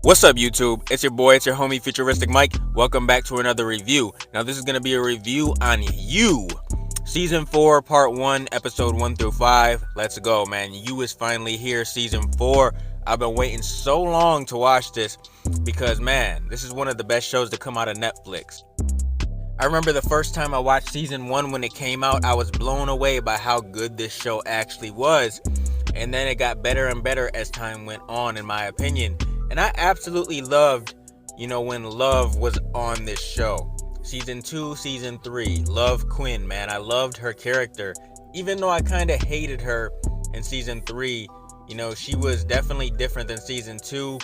What's up, YouTube? It's your boy, it's your homie, FuturisticMike. Welcome back to another review. Now, this is going to be a review on You. Season 4, Part 1, Episode 1 through 5. Let's go, man. You is finally here, Season 4. I've been waiting so long to watch this because, man, this is one of the best shows to come out of Netflix. I remember the first time I watched Season 1 when it came out, I was blown away by how good this show actually was. And then it got better and better as time went on, in my opinion. And I absolutely loved, when Love was on this show. Season 2, Season 3, Love Quinn, man. I loved her character. Even though I kind of hated her in Season 3, she was definitely different than Season 2.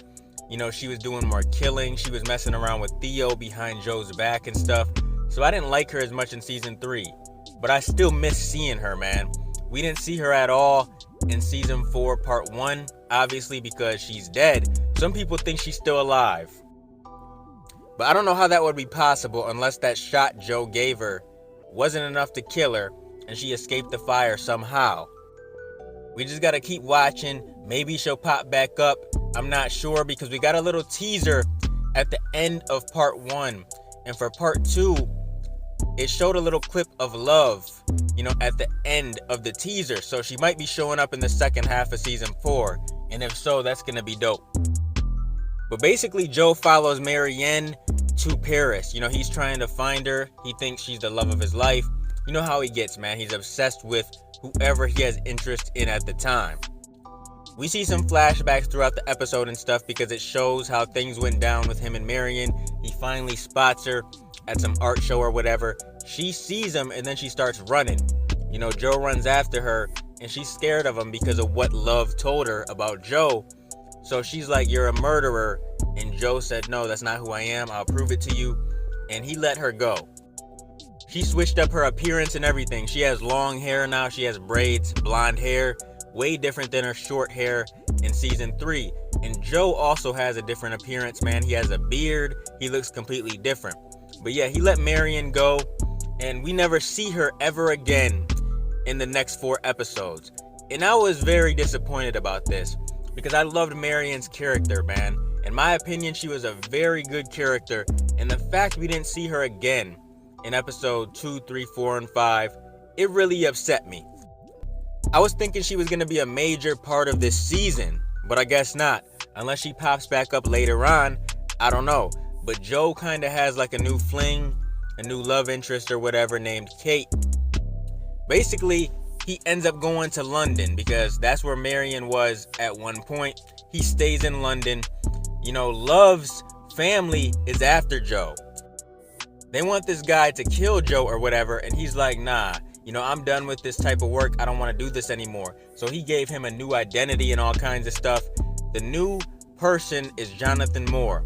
She was doing more killing. She was messing around with Theo behind Joe's back and stuff. So I didn't like her as much in Season 3. But I still miss seeing her, man. We didn't see her at all in Season 4, Part 1, obviously because she's dead. Some people think she's still alive. But I don't know how that would be possible unless that shot Joe gave her wasn't enough to kill her and she escaped the fire somehow. We just gotta keep watching. Maybe she'll pop back up. I'm not sure because we got a little teaser at the end of Part 1. And for Part 2, it showed a little clip of Love, at the end of the teaser. So she might be showing up in the second half of Season 4. And if so, that's gonna be dope. But basically, Joe follows Marianne to Paris. He's trying to find her. He thinks she's the love of his life. You know how he gets, man. He's obsessed with whoever he has interest in at the time. We see some flashbacks throughout the episode and stuff because it shows how things went down with him and Marion. He finally spots her at some art show or whatever. She sees him and then she starts running. Joe runs after her and she's scared of him because of what Love told her about Joe. So she's like, "You're a murderer." And Joe said, "No, that's not who I am. I'll prove it to you." And he let her go. She switched up her appearance and everything. She has long hair now. She has braids, blonde hair. Way different than her short hair in Season 3. And Joe also has a different appearance, man. He has a beard. He looks completely different. But yeah, he let Marion go. And we never see her ever again in the next 4 episodes. And I was very disappointed about this because I loved Marion's character, man. In my opinion, she was a very good character. And the fact we didn't see her again in episode 2, 3, 4, and 5, it really upset me. I was thinking she was going to be a major part of this season, but I guess not. Unless she pops back up later on, I don't know. But Joe kind of has like a new fling, a new love interest or whatever named Kate. Basically, he ends up going to London because that's where Marion was at one point. He stays in London. Love's family is after Joe. They want this guy to kill Joe or whatever, and he's like, "Nah, I'm done with this type of work. I don't want to do this anymore." So he gave him a new identity and all kinds of stuff. The new person is Jonathan Moore.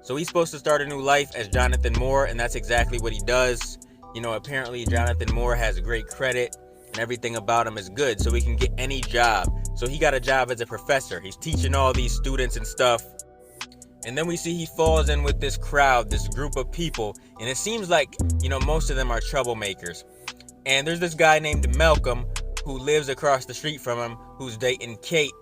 So he's supposed to start a new life as Jonathan Moore, and that's exactly what he does. Apparently Jonathan Moore has great credit and everything about him is good, so he can get any job. So he got a job as a professor. He's teaching all these students and stuff. And then we see he falls in with this crowd, this group of people, and it seems like, most of them are troublemakers. And there's this guy named Malcolm who lives across the street from him who's dating Kate.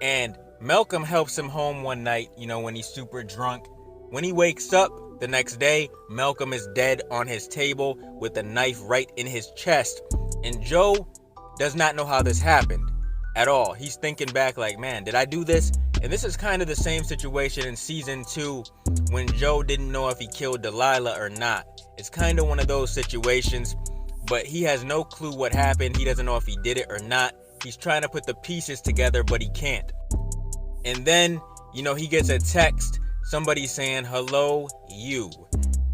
And Malcolm helps him home one night, when he's super drunk. When he wakes up the next day, Malcolm is dead on his table with a knife right in his chest. And Joe does not know how this happened at all. He's thinking back like, man, did I do this? And this is kind of the same situation in Season 2 when Joe didn't know if he killed Delilah or not. It's kind of one of those situations, but he has no clue what happened. He doesn't know if he did it or not. He's trying to put the pieces together, but he can't. And then, he gets a text, somebody saying, "Hello, you."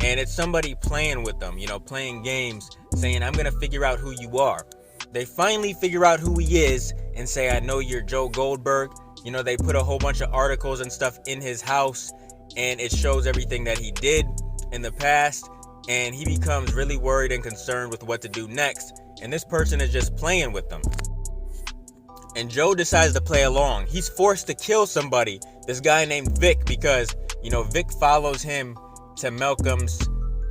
And it's somebody playing with them, playing games, saying, "I'm going to figure out who you are." They finally figure out who he is and say, "I know you're Joe Goldberg." They put a whole bunch of articles and stuff in his house, and it shows everything that he did in the past. And he becomes really worried and concerned with what to do next. And this person is just playing with them. And Joe decides to play along. He's forced to kill somebody, this guy named Vic, because, Vic follows him to Malcolm's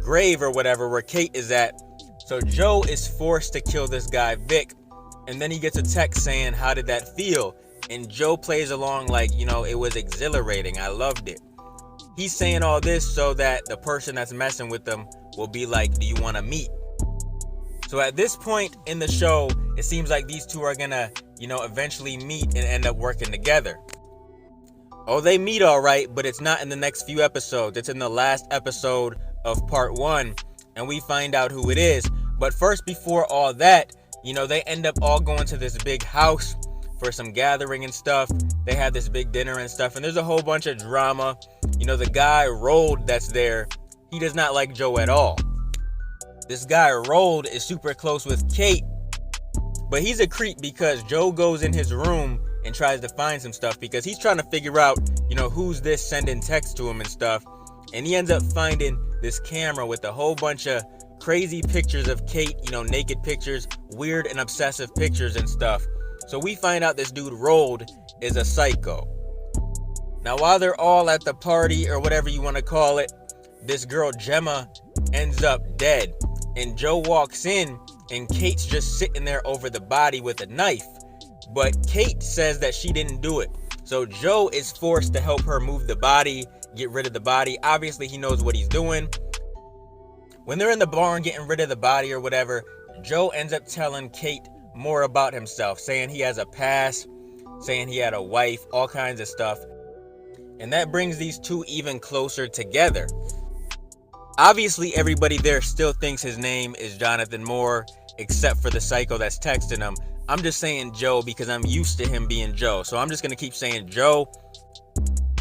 grave or whatever where Kate is at. So Joe is forced to kill this guy Vic. And then he gets a text saying, "How did that feel?" And Joe plays along like, it was exhilarating. I loved it. He's saying all this so that the person that's messing with them will be like, do you want to meet? So at this point in the show, it seems like these two are gonna, eventually meet and end up working together. Oh, they meet all right, but it's not in the next few episodes. It's in the last episode of part 1, and we find out who it is. But first, before all that, they end up all going to this big house for some gathering and stuff. They have this big dinner and stuff, and there's a whole bunch of drama. The guy Rold that's there, he does not like Joe at all. This guy Rold is super close with Kate, but he's a creep because Joe goes in his room and tries to find some stuff because he's trying to figure out, who's this sending text to him and stuff. And he ends up finding this camera with a whole bunch of crazy pictures of Kate, naked pictures, weird and obsessive pictures and stuff. So we find out this dude Rold is a psycho. Now while they're all at the party or whatever you want to call it, this girl Gemma ends up dead. And Joe walks in and Kate's just sitting there over the body with a knife. But Kate says that she didn't do it. So Joe is forced to help her move the body, get rid of the body. Obviously he knows what he's doing. When they're in the barn getting rid of the body or whatever, Joe ends up telling Kate more about himself, saying he has a past, saying he had a wife, all kinds of stuff. And that brings these two even closer together. Obviously, everybody there still thinks his name is Jonathan Moore, except for the psycho that's texting him. I'm just saying Joe because I'm used to him being Joe. So I'm just going to keep saying Joe.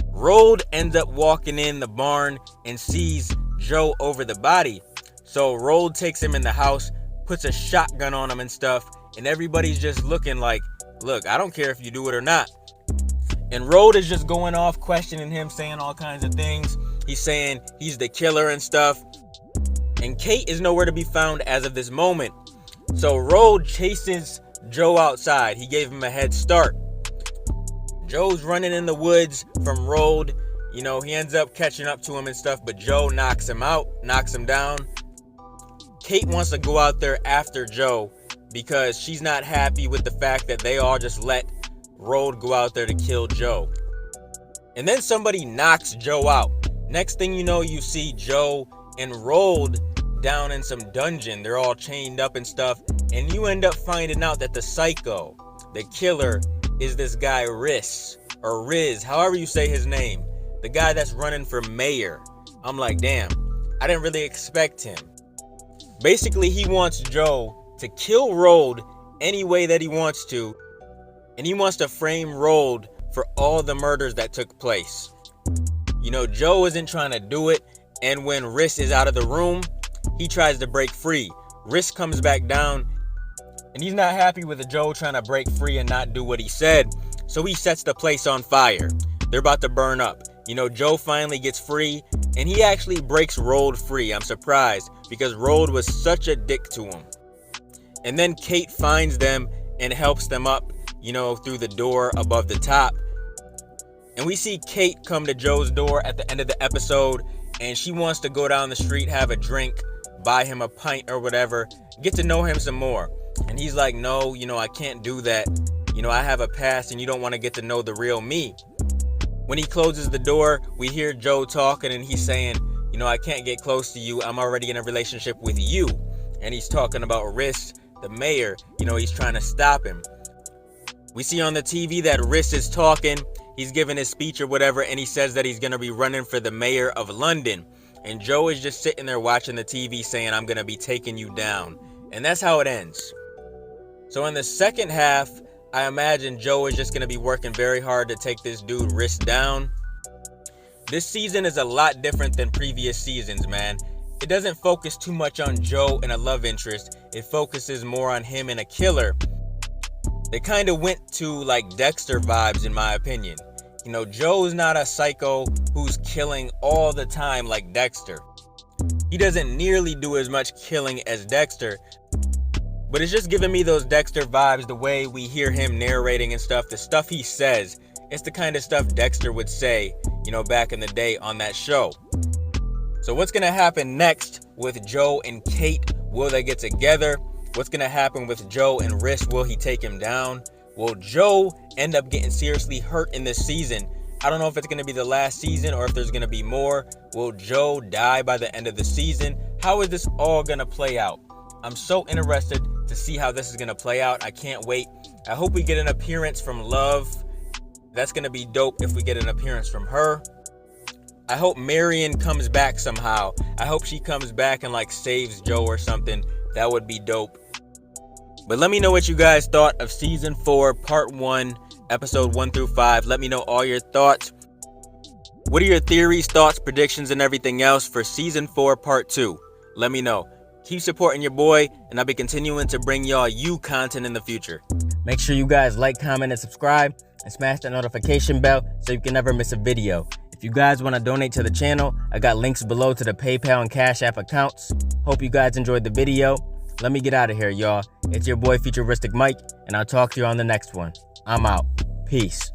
Rold ends up walking in the barn and sees Joe over the body. So Rold takes him in the house, puts a shotgun on him and stuff. And everybody's just looking like, look, I don't care if you do it or not. And Rold is just going off, questioning him, saying all kinds of things. He's saying he's the killer and stuff. And Kate is nowhere to be found as of this moment. So Rold chases Joe outside. He gave him a head start. Joe's running in the woods from Rold. He ends up catching up to him and stuff, but Joe knocks him out, knocks him down. Kate wants to go out there after Joe because she's not happy with the fact that they all just let Rold go out there to kill Joe. And then somebody knocks Joe out. Next thing you know, you see Joe and Rold down in some dungeon. They're all chained up and stuff. And you end up finding out that the psycho, the killer, is this guy Riz, or Riz, however you say his name. The guy that's running for mayor. I'm like, damn, I didn't really expect him. Basically, he wants Joe to kill Rold any way that he wants to. And he wants to frame Rold for all the murders that took place. Joe isn't trying to do it. And when Riz is out of the room, he tries to break free. Riz comes back down. And he's not happy with Joe trying to break free and not do what he said. So he sets the place on fire. They're about to burn up. Joe finally gets free. And he actually breaks Rold free. I'm surprised because Rold was such a dick to him. And then Kate finds them and helps them up, through the door above the top. And we see Kate come to Joe's door at the end of the episode. And she wants to go down the street, have a drink, buy him a pint or whatever, get to know him some more. And he's like, no, I can't do that. I have a past and you don't want to get to know the real me. When he closes the door, we hear Joe talking and he's saying, I can't get close to you. I'm already in a relationship with you. And he's talking about Riz, the mayor. He's trying to stop him. We see on the TV that Riz is talking. He's giving his speech or whatever, and he says that he's going to be running for the mayor of London. And Joe is just sitting there watching the TV saying, I'm going to be taking you down. And that's how it ends. So in the second half, I imagine Joe is just going to be working very hard to take this dude Riz down. This season is a lot different than previous seasons, man. It doesn't focus too much on Joe and a love interest. It focuses more on him and a killer. They kind of went to like Dexter vibes in my opinion. Joe's not a psycho who's killing all the time like Dexter. He doesn't nearly do as much killing as Dexter. But it's just giving me those Dexter vibes, the way we hear him narrating and stuff, the stuff he says. It's the kind of stuff Dexter would say, back in the day on that show. So what's going to happen next with Joe and Kate? Will they get together? What's going to happen with Joe and Riz? Will he take him down? Will Joe end up getting seriously hurt in this season? I don't know if it's going to be the last season or if there's going to be more. Will Joe die by the end of the season? How is this all going to play out? I'm so interested to see how this is going to play out. I can't wait. I hope we get an appearance from Love. That's going to be dope if we get an appearance from her. I hope Marion comes back somehow. I hope she comes back and like saves Joe or something. That would be dope. But let me know what you guys thought of season 4, part 1, episode 1 through 5. Let me know all your thoughts. What are your theories, thoughts, predictions, and everything else for season 4, part 2? Let me know. Keep supporting your boy, and I'll be continuing to bring y'all content in the future. Make sure you guys like, comment, and subscribe, and smash that notification bell so you can never miss a video. If you guys want to donate to the channel, I got links below to the PayPal and Cash App accounts. Hope you guys enjoyed the video. Let me get out of here, y'all. It's your boy, FuturisticMike, and I'll talk to you on the next one. I'm out. Peace.